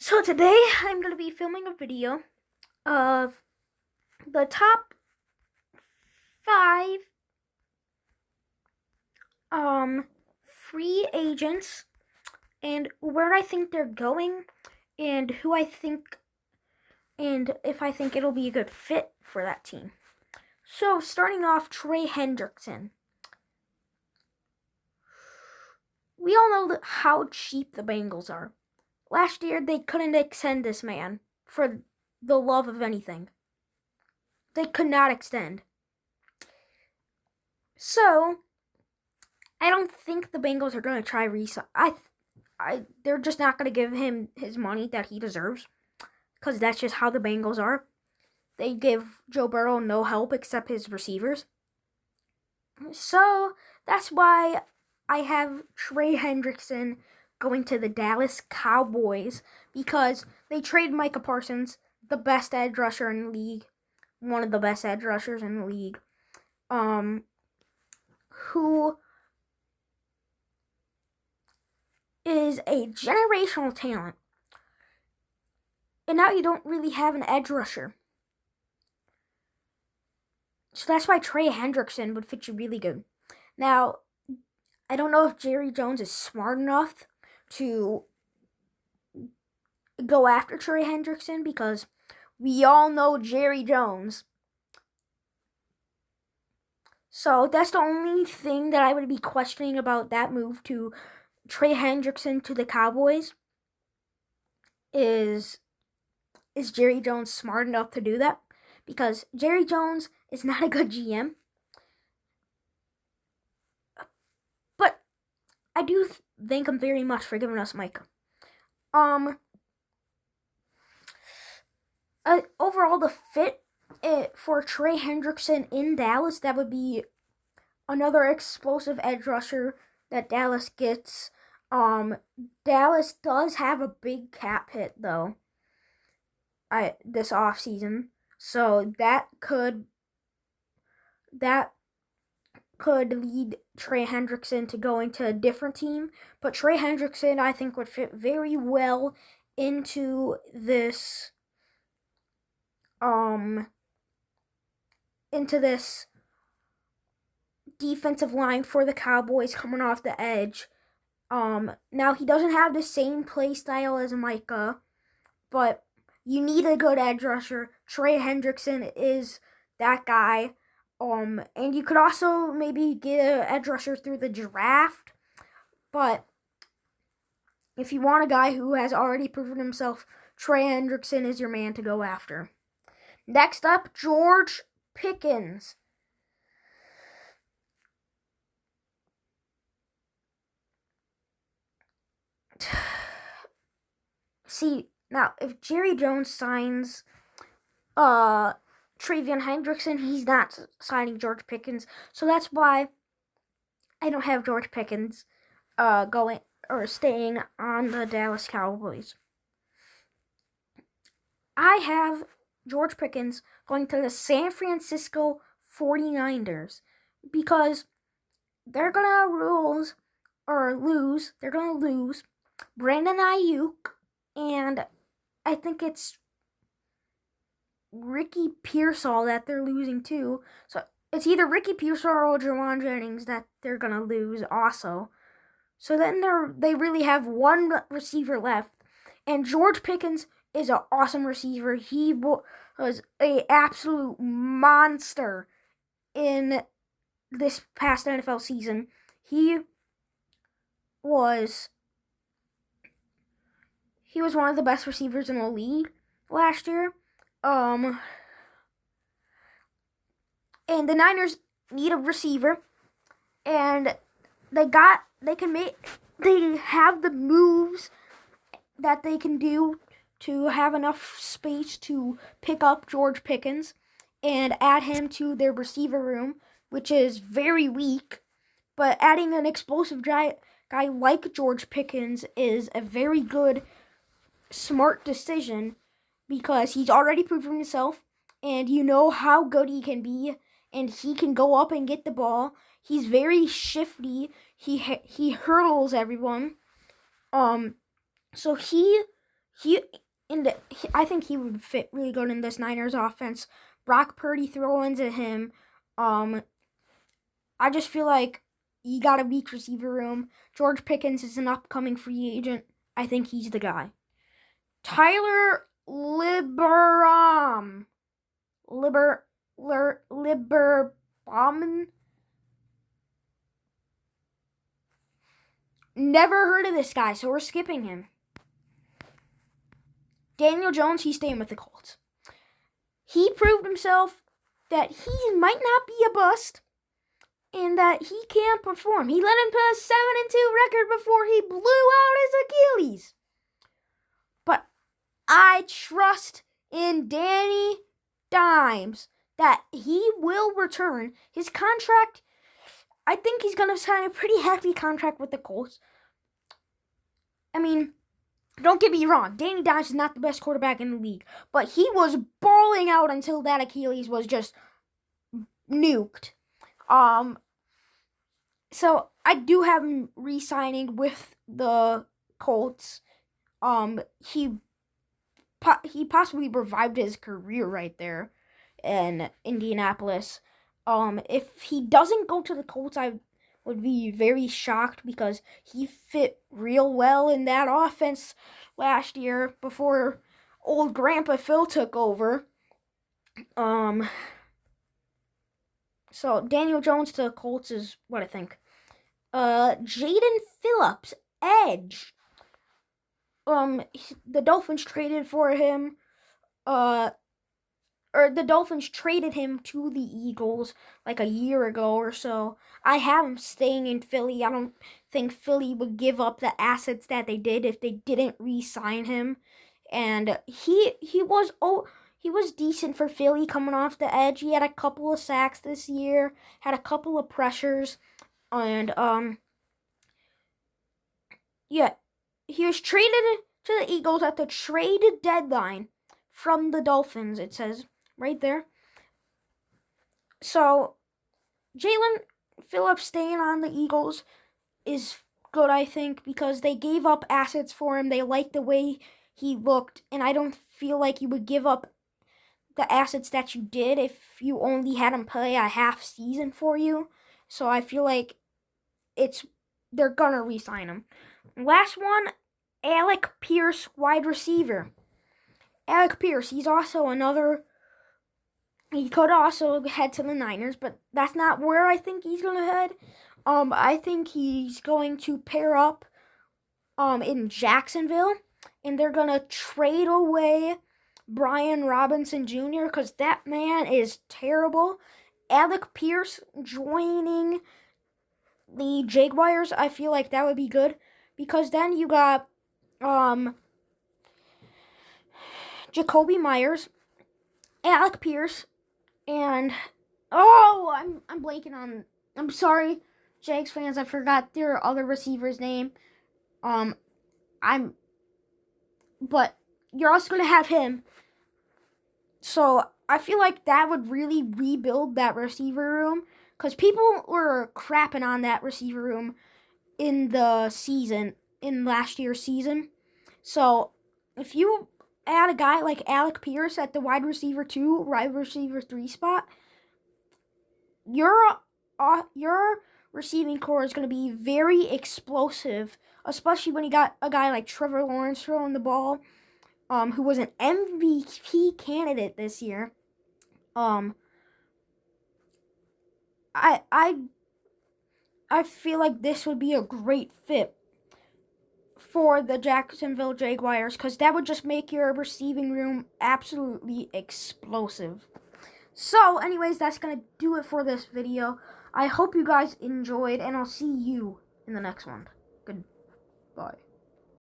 So today I'm going to be filming a video of the top 5 free agents and where I think they're going and who I think and if I think it'll be a good fit for that team. So starting off, Trey Hendrickson. We all know how cheap the Bengals are. Last year they couldn't extend this man for the love of anything. They could not extend. So, I don't think the Bengals are going to try they're just not going to give him his money that he deserves, because that's just how the Bengals are. They give Joe Burrow no help except his receivers. So that's why I have Trey Hendrickson going to the Dallas Cowboys, because they trade Micah Parsons, the best edge rusher in the league, one of the best edge rushers in the league, who is a generational talent. And now you don't really have an edge rusher. So that's why Trey Hendrickson would fit you really good. Now, I don't know if Jerry Jones is smart enough to go after Trey Hendrickson, because we all know Jerry Jones. So that's the only thing that I would be questioning about that move to Trey Hendrickson to the Cowboys. Is Jerry Jones smart enough to do that? Because Jerry Jones is not a good GM. But I do thank him very much for giving us Micah. Overall, the fit for Trey Hendrickson in Dallas, that would be another explosive edge rusher that Dallas gets. Dallas does have a big cap hit though, this offseason, so that could lead Trey Hendrickson to going to a different team. But Trey Hendrickson, I think, would fit very well into this defensive line for the Cowboys coming off the edge. Now he doesn't have the same play style as Micah, but you need a good edge rusher. Trey Hendrickson is that guy. And you could also maybe get an edge rusher through the draft. But if you want a guy who has already proven himself, Trey Hendrickson is your man to go after. Next up, George Pickens. See, now, if Jerry Jones signs TreVeyon Hendrickson, he's not signing George Pickens. So that's why I don't have George Pickens staying on the Dallas Cowboys. I have George Pickens going to the San Francisco 49ers, because they're going to lose Brandon Ayuk, and I think it's Ricky Pearsall that they're losing too. So it's either Ricky Pearsall or Jawan Jennings that they're going to lose also. So then they really have one receiver left. And George Pickens is an awesome receiver. He was an absolute monster in this past NFL season. He was one of the best receivers in the league last year. And the Niners need a receiver, and they have the moves that they can do to have enough space to pick up George Pickens and add him to their receiver room, which is very weak. But adding an explosive guy like George Pickens is a very good, smart decision, because he's already proven himself, and you know how good he can be, and he can go up and get the ball. He's very shifty. He hurdles everyone. So I think he would fit really good in this Niners offense. Brock Purdy throw into him. I just feel like you got a weak receiver room. George Pickens is an upcoming free agent. I think he's the guy. Tyler Liberbaum. Never heard of this guy, so we're skipping him. Daniel Jones, he's staying with the Colts. He proved himself that he might not be a bust and that he can perform. He led him to a 7-2 record before he blew out his Achilles. But I trust in Danny Dimes that he will return. His contract, I think he's going to sign a pretty hefty contract with the Colts. I mean, don't get me wrong, Danny Dimes is not the best quarterback in the league, but he was balling out until that Achilles was just nuked. So I do have him re-signing with the Colts. He possibly revived his career right there in Indianapolis. If he doesn't go to the Colts, I would be very shocked because he fit real well in that offense last year before old Grandpa Phil took over. So Daniel Jones to the Colts is what I think. Jaden Phillips, edge. The Dolphins traded for him. The Dolphins traded him to the Eagles like a year ago or so. I have him staying in Philly. I don't think Philly would give up the assets that they did if they didn't re-sign him. And he was decent for Philly coming off the edge. He had a couple of sacks this year, had a couple of pressures, and yeah, he was traded to the Eagles at the trade deadline from the Dolphins, it says right there. So Jaden Phillips staying on the Eagles is good, I think, because they gave up assets for him. They liked the way he looked, and I don't feel like you would give up the assets that you did if you only had him play a half season for you. So I feel like they're gonna re-sign him. Last one, Alec Pierce, wide receiver. Alec Pierce, he's also another. He could also head to the Niners, but that's not where I think he's gonna head. I think he's going to pair up in Jacksonville, and they're gonna trade away Brian Robinson Jr. because that man is terrible. Alec Pierce joining the Jaguars, I feel like that would be good because then you got Jacoby Myers, Alec Pierce, and I'm blanking on. I'm sorry, Jags fans. I forgot their other receiver's name. But you're also gonna have him. So I feel like that would really rebuild that receiver room because people were crapping on that receiver room in last year's season. So if you add a guy like Alec Pierce at the wide receiver 2, wide receiver 3 spot, your receiving core is going to be very explosive, especially when you got a guy like Trevor Lawrence throwing the ball, who was an MVP candidate this year. I feel like this would be a great fit for the Jacksonville Jaguars because that would just make your receiving room absolutely explosive. So, anyways, that's going to do it for this video. I hope you guys enjoyed, and I'll see you in the next one. Goodbye.